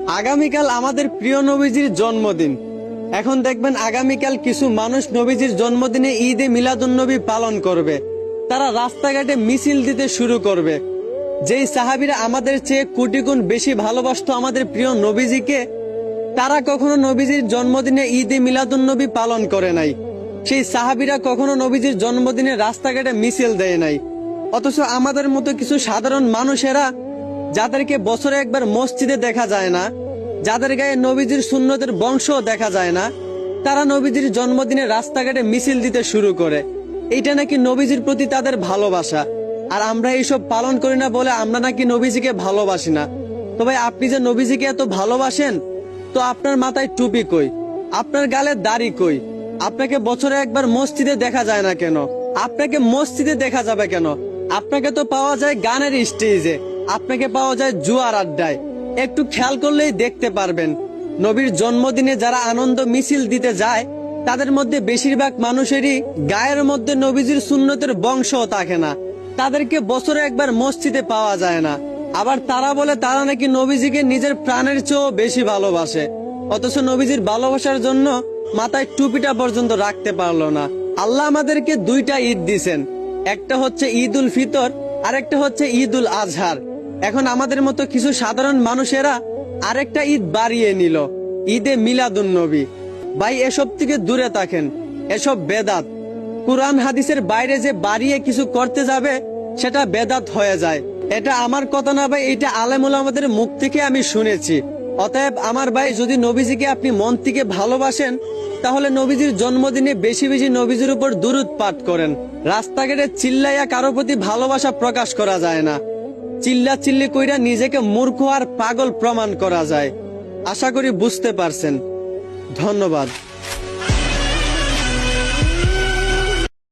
আগামীকাল আমাদের প্রিয় নবীজির জন্মদিন। এখন দেখবেন আগামীকাল কিছু মানুষ নবীজির জন্মদিনে ঈদে মিলাদুন্নবী পালন করবে। তারা রাস্তাঘাটে মিছিল দিতে শুরু করবে। যেই সাহাবীরা আমাদের চেয়ে কোটি গুণ বেশি ভালোবাসতো আমাদের প্রিয় নবীজিকে, তারা কখনো নবীজির জন্মদিনে ঈদে মিলাদুন্নবী পালন করে নাই। সেই সাহাবীরা কখনো নবীজির জন্মদিনে রাস্তাঘাটে মিছিল দেয় নাই। অথচ আমাদের মতো কিছু সাধারণ মানুষেরা, যাদেরকে বছরে একবার মসজিদে দেখা যায় না, যাদের গায়ে নবীজির সুন্নতের বংশ দেখা যায় না, তারা নবীজির জন্মদিনে রাস্তাঘাটে মিছিল দিতে শুরু করে। এইটা নাকি নবীজির প্রতি তাদের ভালোবাসা। আর আমরা এইসব পালন করি না বলে আমরা নাকি নবীজিকে ভালোবাসি না। তো ভাই, আপনি যে নবীজিকে এত ভালোবাসেন, তো আপনার মাথায় টুপি কই? আপনার গালে দাড়ি কই? আপনাকে বছরে একবার মসজিদে দেখা যায় না কেন? আপনাকে মসজিদে দেখা যাবে কেন? আপনাকে তো পাওয়া যায় গানের স্টেজে, আপনাকে পাওয়া যায় জুয়ার আড্ডায়। একটু খেয়াল করলেই দেখতে পারবেন, নবীর জন্মদিনে যারা আনন্দ মিছিল দিতে যায়, তাদের মধ্যে বেশিরভাগ মানুষেরই গায়ের মধ্যে নবীজির সুন্নতের বংশও থাকে না। তাদেরকে বছরে একবার মসজিদে পাওয়া যায় না। আবার তারা বলে তারা নাকি নবীজিকে নিজের প্রাণের চেয়েও বেশি ভালোবাসে। অথচ নবীজির ভালোবাসার জন্য মাথায় টুপিটা পর্যন্ত রাখতে পারলো না। আল্লাহ আমাদেরকে দুইটা ঈদ দিছেন, একটা হচ্ছে ঈদ উল ফিতর, আর একটা হচ্ছে ঈদ উল আজহার। এখন আমাদের মতো কিছু সাধারণ মানুষেরা আরেকটা ঈদ বাড়িয়ে নিল, ঈদে মিলাদুন্নবী। ভাই, এসব থেকে দূরে থাকেন, এসব বেদাত। কুরআন হাদিসের বাইরে যে বাড়িয়ে কিছু করতে যাবে, সেটা বেদাত হয়ে যায়। এটা আমার কথা না ভাই, এটা আলেম ওলামাদের মুখ থেকে আমি শুনেছি। অতএব আমার ভাই, যদি নবীজিকে আপনি মন থেকে ভালোবাসেন, তাহলে নবীজির জন্মদিনে বেশি বেশি নবীজির উপর দুরূদ পাঠ করেন। রাস্তাঘাটে চিল্লাইয়া কারো প্রতি ভালোবাসা প্রকাশ করা যায় না। চিল্লা চিল্লি কইরা নিজেকে মূর্খ আর পাগল প্রমাণ করা যায়। আশা করি বুঝতে পারছেন। ধন্যবাদ।